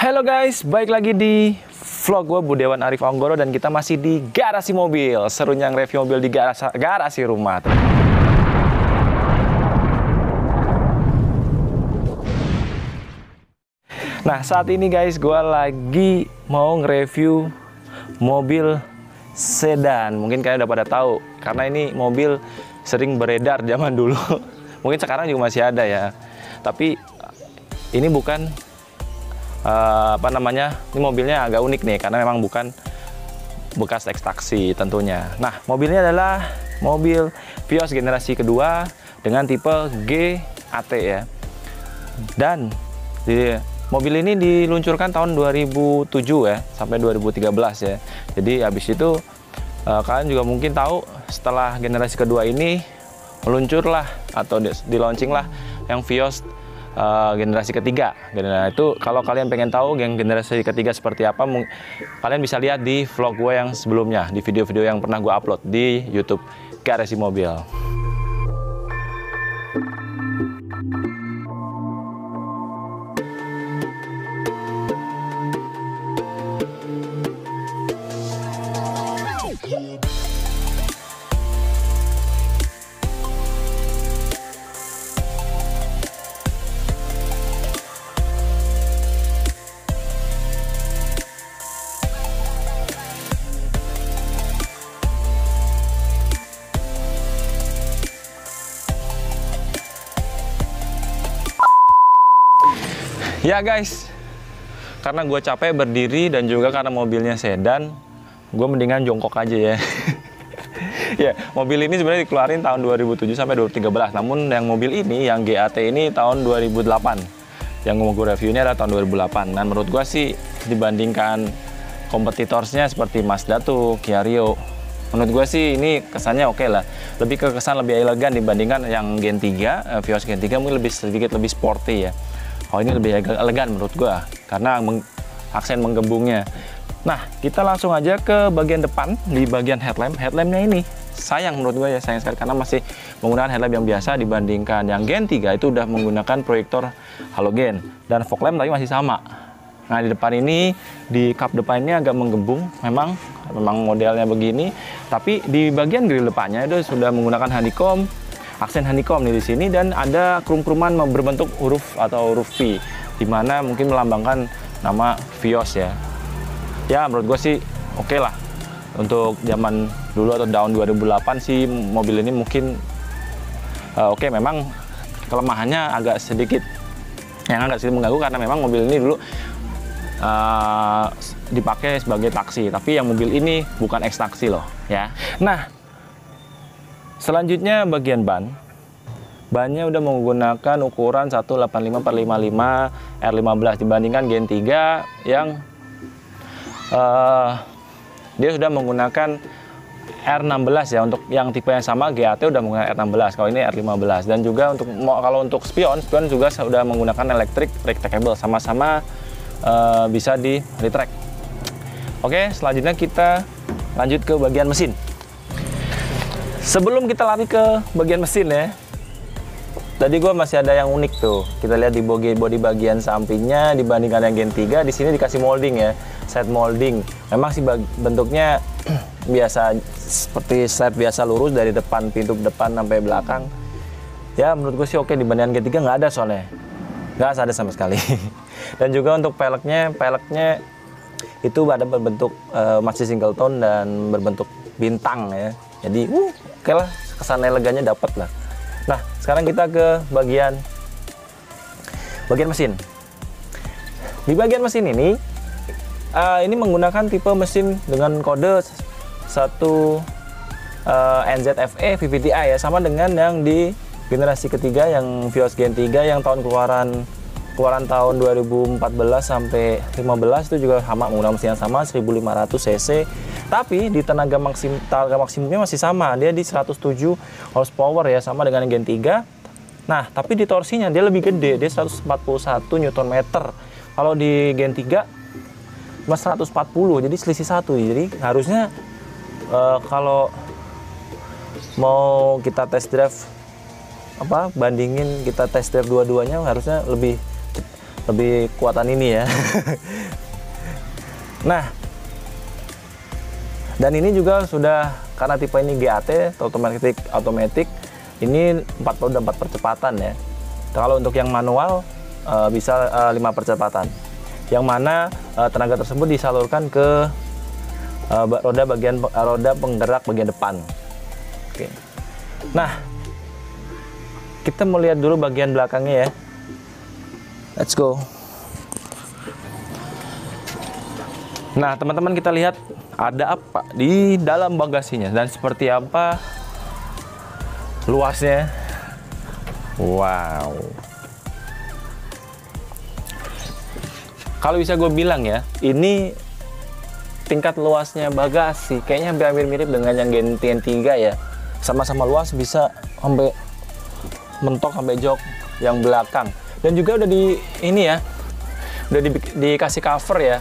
Halo guys, baik lagi di vlog gue Budiawan Arif Anggoro dan kita masih di garasi mobil. Serunya nge-review mobil di garasi rumah. Nah, saat ini guys, gue lagi mau nge-review mobil sedan. Mungkin kalian udah pada tahu, karena ini mobil sering beredar zaman dulu. Mungkin sekarang juga masih ada ya. Tapi ini bukan ini mobilnya agak unik nih, karena memang bukan bekas ekstraksi tentunya. Nah, mobilnya adalah mobil Vios generasi kedua dengan tipe GAT ya. Dan mobil ini diluncurkan tahun 2007 ya, sampai 2013 ya. Jadi habis itu kalian juga mungkin tahu, setelah generasi kedua ini meluncurlah atau di launching lah yang Vios generasi ketiga. Nah, itu kalau kalian pengen tahu generasi ketiga seperti apa, kalian bisa lihat di vlog gue yang sebelumnya, di video-video yang pernah gue upload di YouTube Garasi Mobil. Ya guys, karena gue capek berdiri dan juga karena mobilnya sedan, gue mendingan jongkok aja ya. Ya, mobil ini sebenarnya dikeluarin tahun 2007 sampai 2013. Namun yang mobil ini, yang GAT ini tahun 2008. Yang mau gue review ini adalah tahun 2008. Dan menurut gue sih, dibandingkan kompetitornya seperti Mazda tuh, Kia Rio, menurut gue sih ini kesannya oke lah. Lebih ke kesan lebih elegan dibandingkan yang Gen 3, Vios Gen 3 mungkin sedikit lebih sporty ya. Oh, ini lebih elegan menurut gua karena aksen menggembungnya. Nah, kita langsung aja ke bagian depan. Di bagian headlamp. Headlampnya ini sayang menurut gua ya, sayang sekali karena masih menggunakan headlamp yang biasa, dibandingkan yang Gen 3 itu udah menggunakan proyektor halogen dan fog lamp tapi masih sama. Nah, di depan ini, di kap depannya agak menggembung, memang modelnya begini, tapi di bagian grill depannya itu sudah menggunakan honeycomb, aksen honeycomb nih di sini, dan ada krum-kruman berbentuk huruf atau huruf V, dimana mungkin melambangkan nama Vios ya. Ya, menurut gue sih oke lah. Untuk zaman dulu atau tahun 2008 sih mobil ini mungkin oke. Memang kelemahannya agak sedikit mengganggu karena memang mobil ini dulu dipakai sebagai taksi, tapi yang mobil ini bukan ekstraksi loh ya. Nah, selanjutnya bagian bannya udah menggunakan ukuran 185/55 R15 dibandingkan Gen 3 yang dia sudah menggunakan R16 ya. Untuk yang tipe yang sama GAT udah menggunakan R16, kalau ini R15. Dan juga kalau untuk spion juga sudah menggunakan electric retractable, sama-sama bisa di retract. Oke, selanjutnya kita lanjut ke bagian mesin. Sebelum kita lari ke bagian mesin ya, tadi gue masih ada yang unik tuh. Kita lihat di bodi bagian sampingnya dibandingkan yang Gen 3, di sini dikasih molding ya, set molding. Memang sih bentuknya biasa, seperti set biasa lurus dari depan, pintu depan sampai belakang. Ya, menurut gue sih oke. Dibandingkan Gen 3 nggak ada soalnya, nggak ada sama sekali. Dan juga untuk peleknya itu ada berbentuk masih single tone dan berbentuk bintang ya. Jadi oke lah, kesan elegannya dapat lah. Nah, sekarang kita ke bagian mesin. Di bagian mesin ini menggunakan tipe mesin dengan kode 1 NZFE VVT-i ya, sama dengan yang di generasi ketiga yang Vios Gen 3 yang tahun keluaran tahun 2014 sampai 15 itu juga sama, menggunakan mesin yang sama 1500 cc. Tapi di tenaga maksimumnya masih sama, dia di 107 horsepower ya, sama dengan Gen 3. Nah, tapi di torsinya dia lebih gede, dia 141 Nm. Kalau di Gen 3 cuma 140, jadi selisih 1. Jadi harusnya kalau mau kita test drive bandingin kita test drive dua-duanya, harusnya lebih lebih kuatan ini ya. Nah, dan ini juga sudah, karena tipe ini GAT, automatic, ini 44 percepatan ya. Kalau untuk yang manual bisa 5 percepatan, yang mana tenaga tersebut disalurkan ke roda penggerak bagian depan. Oke. Nah, kita mau lihat dulu bagian belakangnya ya. Let's go. Nah, teman-teman, kita lihat ada apa di dalam bagasinya dan seperti apa luasnya. Wow. Kalau bisa gue bilang ya, ini tingkat luasnya bagasi kayaknya hampir mirip dengan yang Gen 3 ya. Sama-sama luas, bisa sampai mentok sampai jok yang belakang. Dan juga udah di ini ya, udah dikasih cover ya.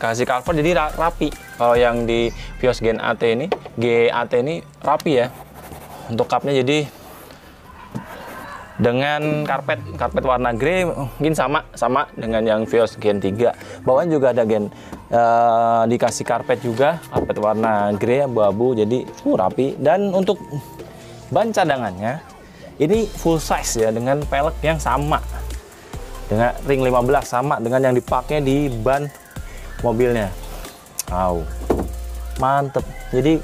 Kasih cover jadi rapi. Kalau yang di Vios GAT ini rapi ya. Untuk cupnya jadi dengan karpet warna grey, mungkin sama dengan yang Vios Gen 3. Bawahnya juga ada dikasih karpet juga, karpet warna grey abu-abu, jadi rapi. Dan untuk ban cadangannya ini full size ya, dengan pelek yang sama dengan ring 15, sama dengan yang dipakai di ban mobilnya. Wow, mantep. Jadi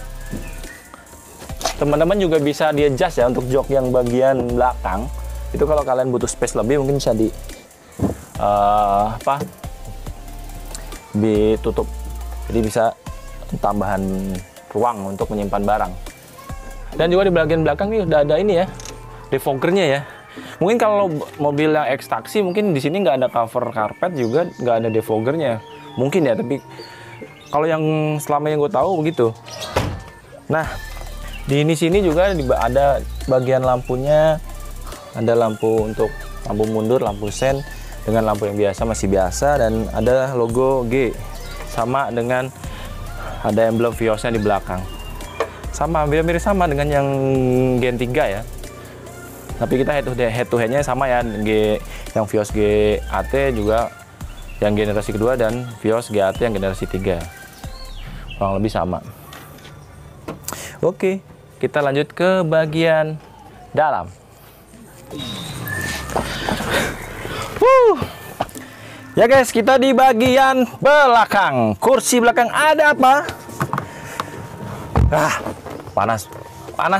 teman-teman juga bisa di adjust ya untuk jok yang bagian belakang. Itu kalau kalian butuh space lebih, mungkin bisa ditutup. Jadi bisa tambahan ruang untuk menyimpan barang. Dan juga di bagian belakang nih udah ada ini ya, defoggernya ya. Mungkin kalau mobil yang X-Taxi mungkin di sini nggak ada cover karpet, juga nggak ada defoggernya. Mungkin ya, tapi kalau yang selama yang gue tahu begitu. Nah, di sini juga ada bagian lampunya, ada lampu untuk lampu mundur, lampu sen dengan lampu yang biasa, masih biasa, dan ada logo G sama dengan ada emblem Viosnya di belakang. Sama, hampir sama dengan yang Gen 3 ya. Tapi kita head to headnya sama ya, yang Vios GAT juga yang generasi kedua dan Vios GAT yang generasi 3. Kurang lebih sama. Oke, kita lanjut ke bagian dalam. Ya guys, kita di bagian belakang. Kursi belakang ada apa? Panas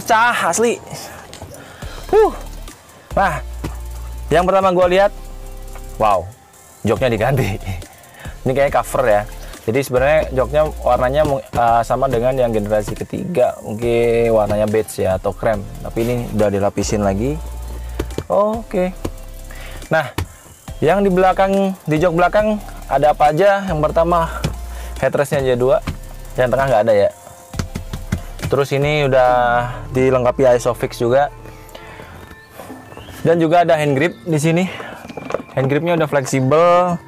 cah asli. Nah, yang pertama gue lihat, wow, joknya diganti. Ini kayak cover ya. Jadi sebenarnya joknya warnanya sama dengan yang generasi ketiga, mungkin warnanya beige ya atau krem. Tapi ini udah dilapisin lagi. Oke. Nah, yang di belakang, di jok belakang ada apa aja? Yang pertama headrestnya aja 2, yang tengah nggak ada ya. Terus ini udah dilengkapi ISOFIX juga. Dan juga ada hand grip di sini. Hand gripnya udah fleksibel.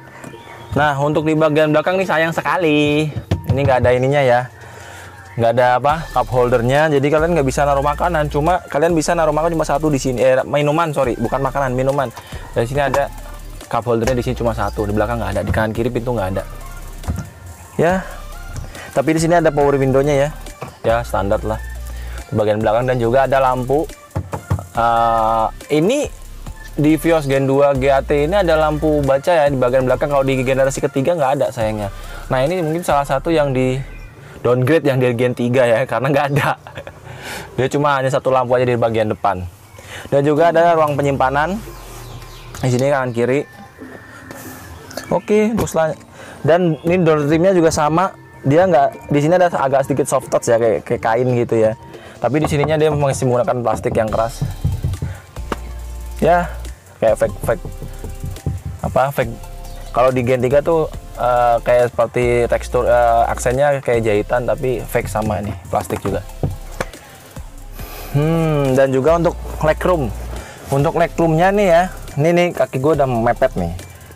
Nah, untuk di bagian belakang nih sayang sekali, ini nggak ada ininya ya, nggak ada cup holdernya. Jadi kalian nggak bisa naruh makanan. Cuma kalian bisa naruh makanan cuma satu di sini. Minuman, sorry, bukan makanan, minuman. Dari sini ada cup holdernya, di sini cuma satu. Di belakang nggak ada, di kanan kiri pintu nggak ada. Ya, tapi di sini ada power window-nya ya. Ya standar lah. Di bagian belakang, dan juga ada lampu. Ini di Vios Gen 2 GAT ini ada lampu baca ya di bagian belakang. Kalau di generasi ketiga nggak ada sayangnya. Nah, ini mungkin salah satu yang di downgrade yang dari Gen 3 ya, karena nggak ada. Dia cuma hanya satu lampu aja di bagian depan. Dan juga ada ruang penyimpanan di sini kanan kiri. Oke, teruslah. Dan ini door trimnya juga sama. Dia nggak, di sini ada agak sedikit soft touch ya, kayak kain gitu ya. Tapi di sininya dia masih menggunakan plastik yang keras. Ya, kayak fake. Kalau di Gen 3 tuh kayak seperti tekstur aksennya kayak jahitan, tapi fake sama ini plastik juga. Dan juga untuk legroom. Untuk legroomnya nih ya, ini kaki gue udah mepet nih.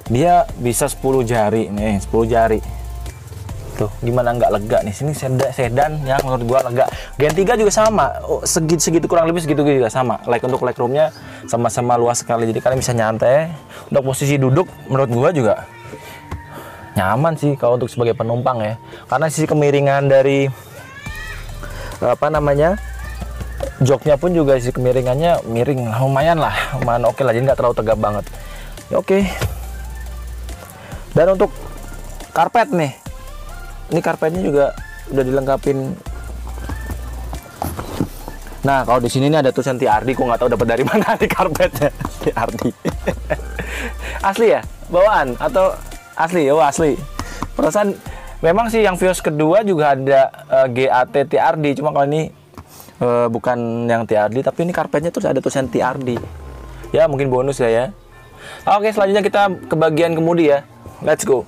Dia bisa 10 jari nih, 10 jari. Tuh, gimana nggak lega nih? Sini sedan yang menurut gua lega. Gen 3 juga sama, segitu kurang lebih segitu juga sama. Untuk legroomnya sama-sama luas sekali, jadi kalian bisa nyantai. Untuk posisi duduk menurut gua juga nyaman sih kalau untuk sebagai penumpang ya. Karena sisi kemiringan dari joknya pun juga sisi kemiringannya miring, lumayan oke lah, jadi nggak terlalu tegap banget. Ya, oke. Dan untuk karpet nih. Ini karpetnya juga udah dilengkapin. Nah, kalau di sini nih ada tulisan TRD, aku nggak tahu dapat dari mana di karpetnya. TRD. Asli ya? Bawaan atau asli? Oh, asli. Perasaan memang sih yang Vios kedua juga ada GAT TRD, cuma kalau ini bukan yang TRD, tapi ini karpetnya terus ada tulisan TRD. Ya, mungkin bonus ya. Oke, selanjutnya kita ke bagian kemudi ya. Let's go.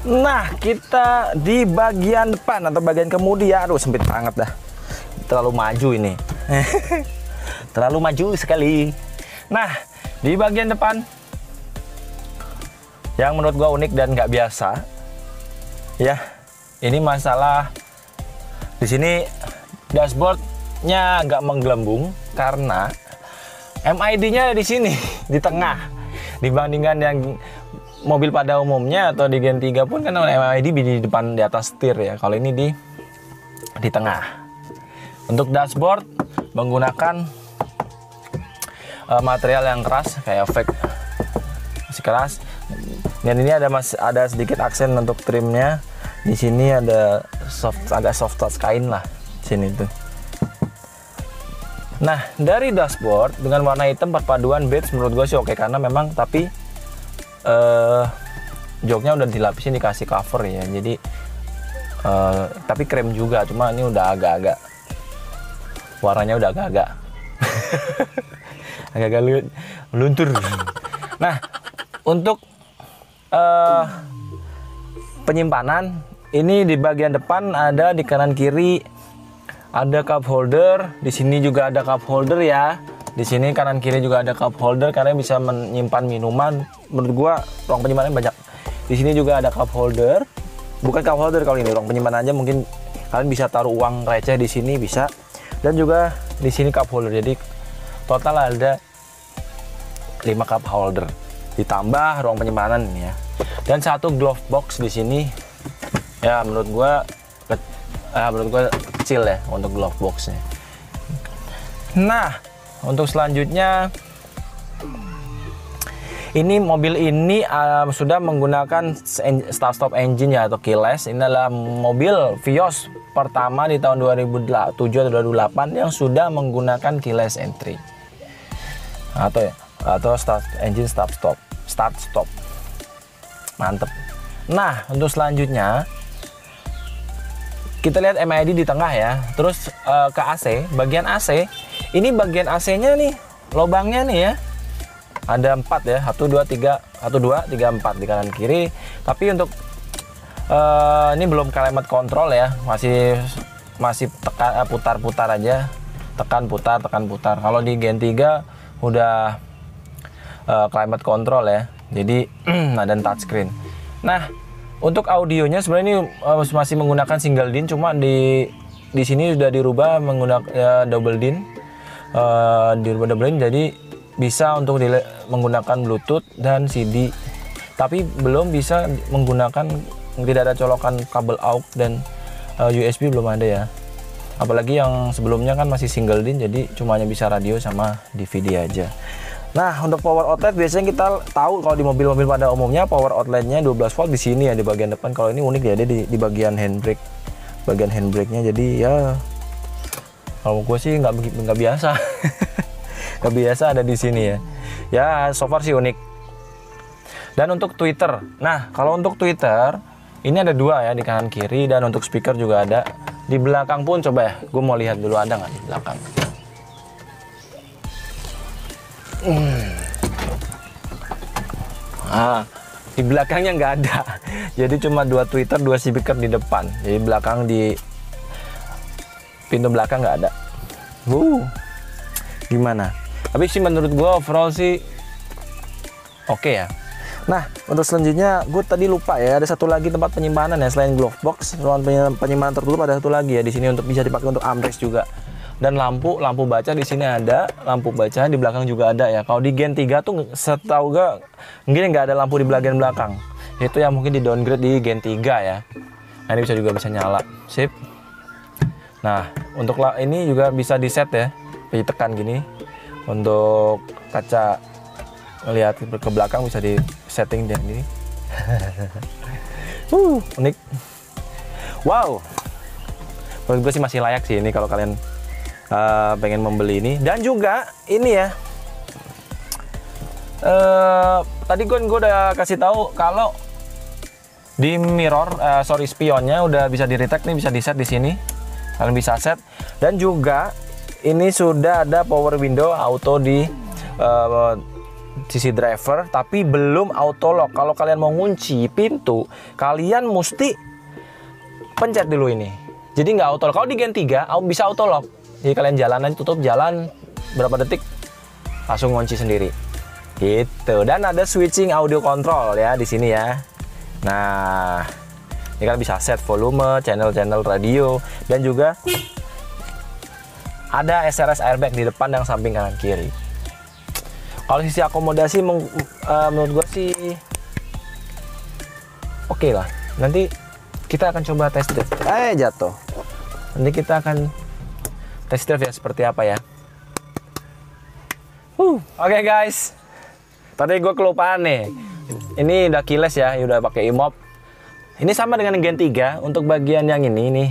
Nah, kita di bagian depan atau bagian kemudi ya. Aduh, sempit banget dah. Terlalu maju ini. Terlalu maju sekali. Nah, di bagian depan yang menurut gua unik dan nggak biasa. Ya, ini masalah di sini dashboardnya agak menggelembung karena MID-nya di sini di tengah, dibandingkan yang mobil pada umumnya atau di Gen 3 pun kan MID di depan di atas setir ya. Kalau ini di tengah. Untuk dashboard menggunakan material yang keras kayak fake, masih keras. Dan ini ada sedikit aksen untuk trimnya. Di sini ada agak soft touch kain lah sini tuh. Nah, dari dashboard dengan warna hitam perpaduan beige menurut gue sih oke, karena memang tapi joknya udah dilapisin, dikasih cover ya, jadi tapi krem juga, cuma ini udah agak-agak warnanya udah agak-agak agak-agak luntur. Nah, untuk penyimpanan ini di bagian depan ada, di kanan kiri ada cup holder, di sini juga ada cup holder ya. Di sini kanan kiri juga ada cup holder karena bisa menyimpan minuman. Menurut gua ruang penyimpanan banyak. Di sini juga ada cup holder. Bukan cup holder kalau ini, ruang penyimpanan aja, mungkin kalian bisa taruh uang receh di sini bisa. Dan juga di sini cup holder. Jadi total ada 5 cup holder. Ditambah ruang penyimpanan ini ya. Dan satu glove box di sini. Ya menurut gua kecil ya untuk glove boxnya. Nah, untuk selanjutnya, ini mobil ini sudah menggunakan start-stop engine ya, atau keyless. Ini adalah mobil Vios pertama di tahun 2007 atau 2008 yang sudah menggunakan keyless entry atau start engine start stop. Mantep. Nah, untuk selanjutnya kita lihat MID di tengah ya. Terus ke AC, bagian AC. Ini bagian AC-nya nih, lubangnya nih ya. Ada 4 ya, 1, 2, 3, 4 di kanan kiri. Tapi untuk ini belum climate control ya, masih putar-putar aja. Tekan putar. Kalau di Gen 3 udah climate control ya. Jadi ada touchscreen. Nah, untuk audionya sebenarnya ini masih menggunakan single din, cuma di sini sudah dirubah menggunakan double din. Jadi bisa untuk menggunakan Bluetooth dan CD, tapi belum bisa menggunakan, tidak ada colokan kabel aux dan USB belum ada ya. Apalagi yang sebelumnya kan masih single din, jadi cuma hanya bisa radio sama DVD aja. Nah, untuk power outlet biasanya kita tahu kalau di mobil-mobil pada umumnya power outletnya 12 volt di sini ya, di bagian depan. Kalau ini unik ya, dia di bagian handbrake, bagian handbrake-nya. Jadi ya kalau gue sih nggak biasa. Nggak biasa ada di sini ya. Ya, so far sih unik. Dan untuk tweeter, nah kalau untuk tweeter ini ada 2 ya, di kanan kiri, dan untuk speaker juga ada. Di belakang pun coba ya, gue mau lihat dulu ada nggak di belakang. Di belakangnya nggak ada. Jadi cuma 2 tweeter, 2 speaker di depan. Jadi belakang, di pintu belakang nggak ada. gimana. Tapi sih menurut gue overall sih oke ya. Nah, untuk selanjutnya gue tadi lupa ya, ada satu lagi tempat penyimpanan ya selain glove box, ruang penyimpanan tertutup ada satu lagi ya di sini untuk bisa dipakai untuk armrest juga. Dan lampu baca di sini ada, lampu baca di belakang juga ada ya. Kalau di Gen 3 tuh setahu gue mungkin nggak ada lampu di bagian belakang. Itu yang mungkin di downgrade di Gen 3 ya. Nah, ini bisa nyala. Sip. Nah, untuk ini juga bisa di set ya. Ditekan gini. Untuk kaca lihat ke belakang bisa di setting dia ini. Unik. Wow. Menurut gue sih masih layak sih ini kalau kalian pengen membeli ini. Dan juga ini ya. Tadi gue udah kasih tahu kalau di mirror, spionnya udah bisa di retake nih, bisa di set di sini. Kalian bisa set. Dan juga ini sudah ada power window auto di sisi driver, tapi belum auto lock. Kalau kalian mau ngunci pintu, kalian mesti pencet dulu ini. Jadi nggak auto lock. Kalau di Gen 3 bisa auto lock. Jadi kalian jalan aja, tutup jalan berapa detik langsung ngunci sendiri. Gitu. Dan ada switching audio control ya di sini ya. Nah, ini kalian bisa set volume, channel-channel radio, dan juga ada SRS airbag di depan dan samping kanan kiri. Kalau sisi akomodasi menurut gue sih oke lah. Nanti kita akan coba test drive. Jatuh. Nanti kita akan test drive ya seperti apa ya. Oke guys. Tadi gue kelupaan nih. Ini udah keyless ya, udah pakai e-mop. Ini sama dengan Gen 3 untuk bagian yang ini nih.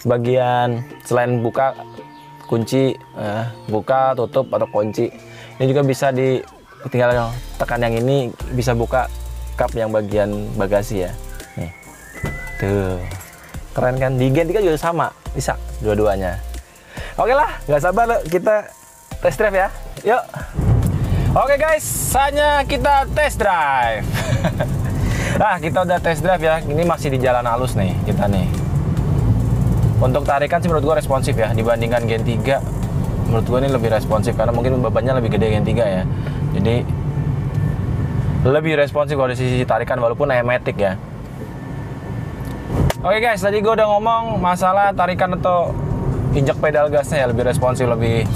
Bagian selain buka kunci, buka, tutup atau kunci. Ini juga bisa tinggal tekan yang ini bisa buka kap yang bagian bagasi ya. Nih. Tuh. Keren kan? Di Gen 3 juga sama, bisa dua-duanya. Oke lah, nggak sabar kita test drive ya. Yuk. Oke guys, saatnya kita test drive. Nah, kita udah test drive ya. Ini masih di jalan halus nih kita nih. Untuk tarikan sih menurut gua responsif ya dibandingkan Gen 3. Menurut gue ini lebih responsif karena mungkin bebannya lebih gede Gen 3 ya. Jadi lebih responsif kalau dari sisi tarikan walaupun matic ya. Oke guys, tadi gue udah ngomong masalah tarikan atau injak pedal gasnya ya, lebih responsif, lebih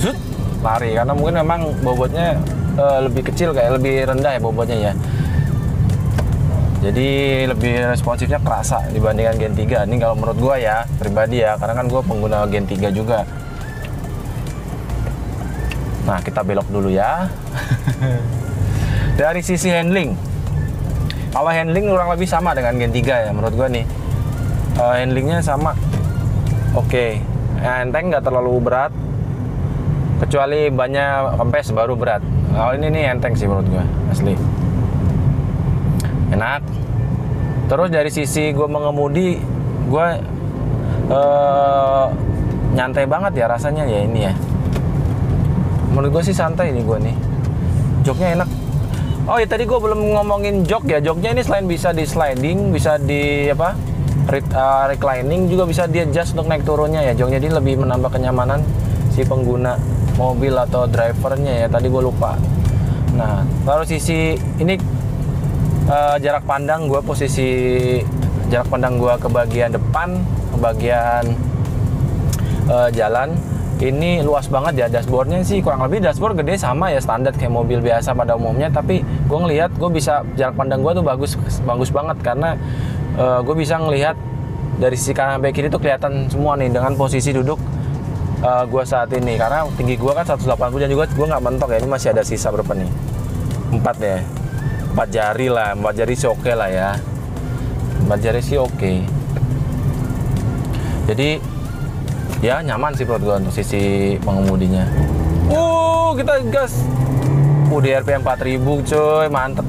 lari karena mungkin memang bobotnya lebih kecil, kayak lebih rendah ya bobotnya ya. Jadi lebih responsifnya kerasa dibandingkan Gen 3. Ini kalau menurut gue ya pribadi ya, karena kan gue pengguna Gen 3 juga. Nah, kita belok dulu ya. Dari sisi handling, kalau handling kurang lebih sama dengan Gen 3 ya menurut gue nih. Handlingnya sama. Oke. Enteng, nggak terlalu berat. Kecuali banyak kempes baru berat. Kalau ini nih enteng sih menurut gue, asli. Enak. Terus dari sisi gue mengemudi, gue nyantai banget ya rasanya ya ini ya. Menurut gue sih santai nih gue nih. Joknya enak. Oh ya, tadi gue belum ngomongin jok ya. Joknya ini selain bisa di sliding, bisa di reclining, juga bisa di adjust untuk naik turunnya ya. Joknya ini lebih menambah kenyamanan si pengguna mobil atau drivernya ya. Tadi gue lupa. Nah, kalau sisi ini jarak pandang gue, jarak pandang gue ke bagian depan, ke bagian jalan. Ini luas banget ya. Dashboardnya sih kurang lebih dashboard gede sama ya, standar kayak mobil biasa pada umumnya. Tapi gue ngelihat, gue bisa jarak pandang gue tuh bagus banget karena gue bisa ngelihat dari sisi kanan sampai kiri tuh kelihatan semua nih dengan posisi duduk gue saat ini. Karena tinggi gue kan 180 dan juga gue nggak mentok ya. Ini masih ada sisa berapa nih? 4 ya. 4 jari lah, 4 jari sih oke lah ya. 4 jari sih oke. Jadi ya nyaman sih menurut gue untuk sisi pengemudinya. Kita gas. Di RPM 4000 coy, mantep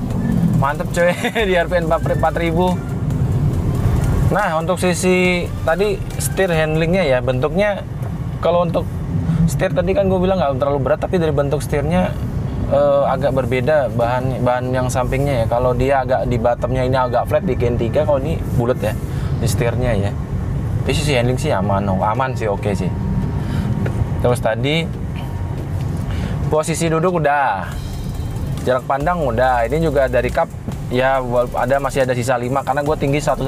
coy. Di RPM 4000. Nah, untuk sisi tadi setir handlingnya ya, bentuknya kalau untuk setir tadi kan gue bilang nggak terlalu berat, tapi dari bentuk setirnya agak berbeda bahan yang sampingnya ya. Kalau dia agak di bottomnya ini agak flat di Gen 3, kalau ini bulat ya di setirnya ya. Tapi sisi handling sih aman sih, oke sih. Terus tadi Posisi duduk udah, jarak pandang udah. Ini juga dari kap ya, masih ada sisa 5 karena gue tinggi 180.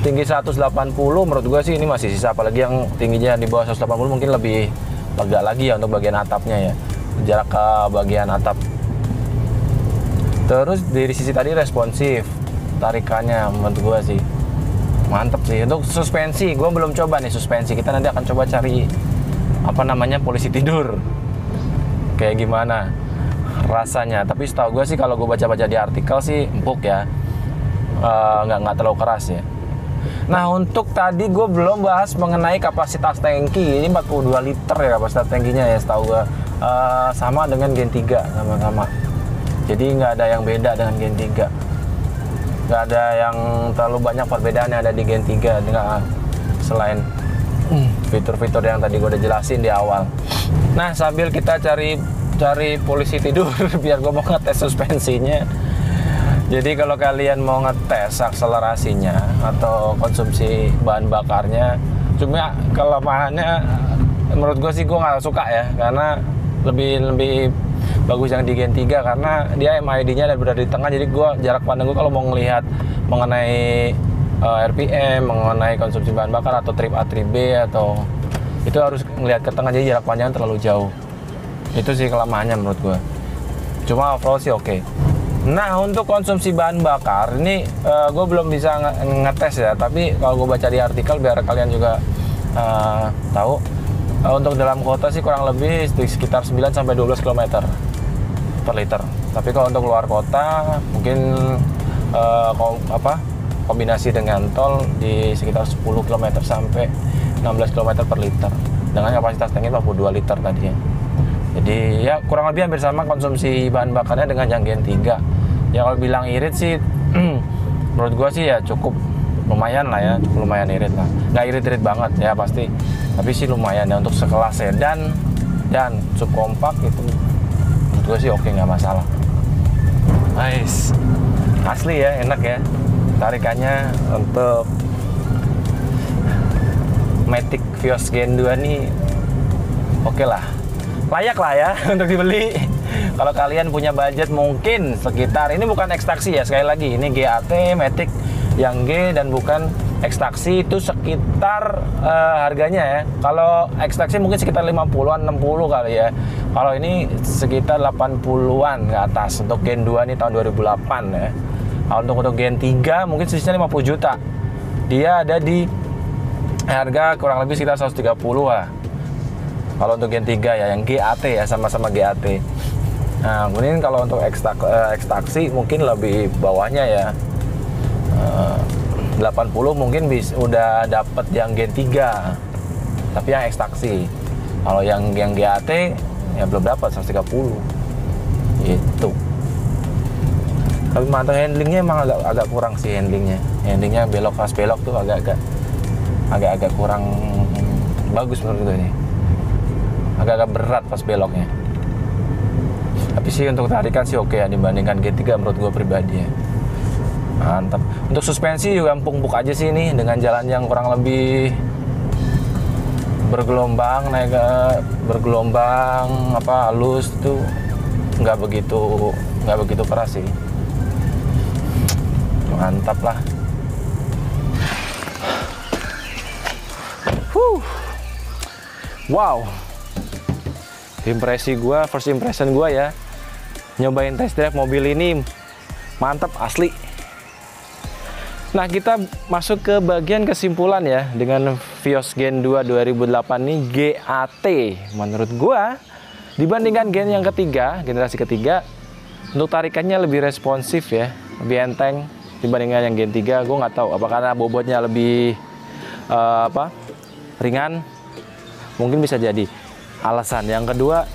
Tinggi 180 menurut gue sih ini masih sisa, apalagi yang tingginya di bawah 180 mungkin lebih lega lagi ya untuk bagian atapnya ya, jarak ke bagian atap. Terus dari sisi tadi responsif, tarikannya menurut gue sih mantep sih. Untuk suspensi gue belum coba nih suspensi, kita nanti akan coba cari apa namanya polisi tidur kayak gimana rasanya. Tapi setahu gue sih kalau gue baca-baca di artikel sih empuk ya, nggak terlalu keras ya. Nah untuk tadi gue belum bahas mengenai kapasitas tangki. Ini 42 liter ya kapasitas tangkinya ya setahu gue, sama dengan Gen 3 sama-sama. Jadi nggak ada yang beda dengan Gen 3, nggak ada yang terlalu banyak perbedaan yang ada di Gen 3 dengan selain fitur-fitur yang tadi gue udah jelasin di awal. Nah sambil kita cari polisi tidur biar gue mau ngetes suspensinya. Jadi kalau kalian mau ngetes akselerasinya atau konsumsi bahan bakarnya, cuma kelemahannya menurut gue sih gue nggak suka ya, karena lebih bagus yang di Gen 3 karena dia MID-nya dan berada di tengah. Jadi gue jarak pandang gue kalau mau ngelihat mengenai RPM, mengenai konsumsi bahan bakar atau trip A, trip B atau itu harus ngelihat ke tengah, jadi jarak pandang terlalu jauh. Itu sih kelemahannya menurut gue. Cuma overall sih oke. Nah untuk konsumsi bahan bakar ini gue belum bisa ngetes ya, tapi kalau gue baca di artikel biar kalian juga tahu, untuk dalam kota sih kurang lebih sekitar 9-12 km per liter. Tapi kalau untuk luar kota mungkin kombinasi dengan tol di sekitar 10 km sampai 16 km per liter dengan kapasitas tanknya 42 liter tadi ya. Jadi ya kurang lebih hampir sama konsumsi bahan bakarnya dengan yang Gen 3. Ya kalau bilang irit sih menurut gua sih ya cukup lumayan lah ya, cukup lumayan irit lah. Nggak irit-irit banget ya pasti, tapi sih lumayan ya untuk sekelas sedan dan subkompak itu menurut gua sih oke, nggak masalah. Nice, asli ya, enak ya tarikannya. Untuk Matic Vios Gen 2 nih oke lah, layak lah ya untuk dibeli. Kalau kalian punya budget mungkin sekitar, ini bukan ekstraksi ya sekali lagi, ini GAT Matic yang G dan bukan ekstraksi, itu sekitar harganya ya. Kalau ekstraksi mungkin sekitar 50-an 60 kali ya. Kalau ini sekitar 80-an ke atas untuk Gen 2 nih tahun 2008 ya. Kalau untuk Gen 3 mungkin sisanya 50 juta. Dia ada di harga kurang lebih sekitar 130 lah. Kalau untuk Gen 3 ya, yang GAT ya, sama-sama GAT. Nah, kemudian kalau untuk ekstraksi mungkin lebih bawahnya ya. 80 mungkin udah dapat yang Gen 3. Tapi yang ekstraksi. Kalau yang GAT ya belum dapat 130. Itu. Tapi mantap, handlingnya emang agak kurang sih handlingnya. Handlingnya belok pas belok tuh agak kurang bagus menurut gue nih. Agak berat pas beloknya. Tapi sih untuk tarikan sih oke ya dibandingkan G3 menurut gue pribadi ya. Mantap. Untuk suspensi juga empuk-empuk aja sih ini dengan jalan yang kurang lebih bergelombang, halus tuh nggak begitu keras sih. Mantap lah. Wow. First impression gue ya, nyobain test drive mobil ini mantap asli. Nah kita masuk ke bagian kesimpulan ya, dengan Vios Gen 2 2008 ini GAT menurut gue dibandingkan gen yang ketiga, generasi ketiga, untuk tarikannya lebih responsif ya, lebih enteng dibandingkan yang Gen 3. Gue nggak tahu apakah karena bobotnya lebih ringan, mungkin bisa jadi alasan. Yang kedua,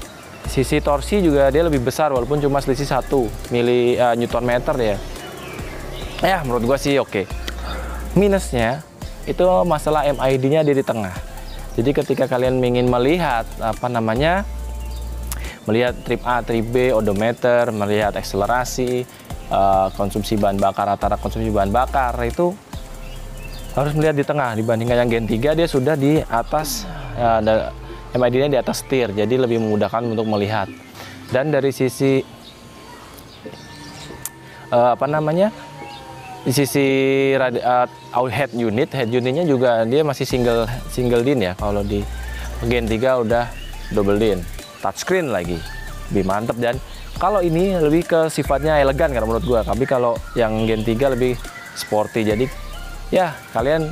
sisi torsi juga dia lebih besar walaupun cuma selisih 1 Newton meter ya. Ya menurut gua sih oke. Minusnya itu masalah MID-nya dia di tengah. Jadi ketika kalian ingin melihat melihat trip A, trip B, odometer, melihat akselerasi, konsumsi bahan bakar, rata-rata konsumsi bahan bakar itu harus melihat di tengah. Dibandingkan yang Gen 3 dia sudah di atas MID-nya di atas setir, jadi lebih memudahkan untuk melihat. Dan dari sisi di sisi head unitnya juga dia masih single DIN ya. Kalau di Gen 3 udah double DIN, touchscreen lagi, lebih mantep. Dan kalau ini lebih ke sifatnya elegan kan menurut gua, tapi kalau yang Gen 3 lebih sporty. Jadi ya kalian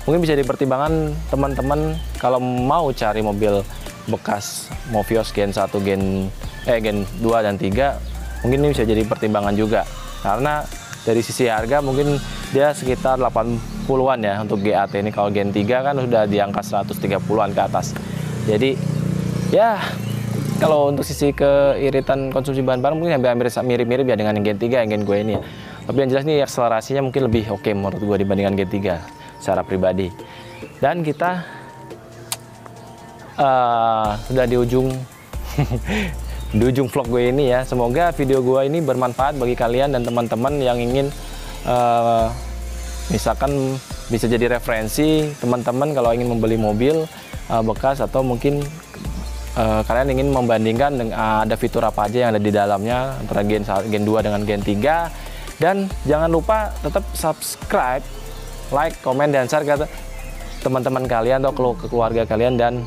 mungkin bisa dipertimbangkan teman-teman kalau mau cari mobil bekas Movios Gen 1, Gen 2 dan 3, mungkin ini bisa jadi pertimbangan juga. Karena dari sisi harga mungkin dia sekitar 80-an ya untuk GAT ini. Kalau Gen 3 kan sudah di angka 130-an ke atas. Jadi ya kalau untuk sisi keiritan konsumsi bahan bakar mungkin hampir mirip-mirip ya dengan Gen 3 yang Gen gue ini ya. Tapi yang jelas nih akselerasinya mungkin lebih oke menurut gue dibandingkan Gen 3 secara pribadi. Dan kita sudah di ujung di ujung vlog gue ini ya. Semoga video gue ini bermanfaat bagi kalian dan teman-teman yang ingin misalkan bisa jadi referensi teman-teman kalau ingin membeli mobil bekas, atau mungkin kalian ingin membandingkan ada fitur apa aja yang ada di dalamnya antara Gen 2 dengan Gen 3. Dan jangan lupa tetap subscribe, like, komen, dan share ke teman-teman kalian atau ke keluarga kalian dan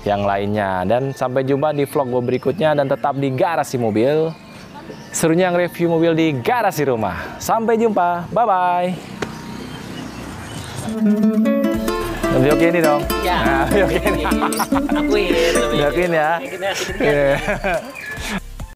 yang lainnya. Dan sampai jumpa di vlog gue berikutnya, dan tetap di Garasi Mobil, serunya nge-review mobil di garasi rumah. Sampai jumpa, bye-bye. Lebih oke ini dong? Ya, nah, lebih oke ini. akuin. Lebih oke ini ya. Bikinnya asik-asik.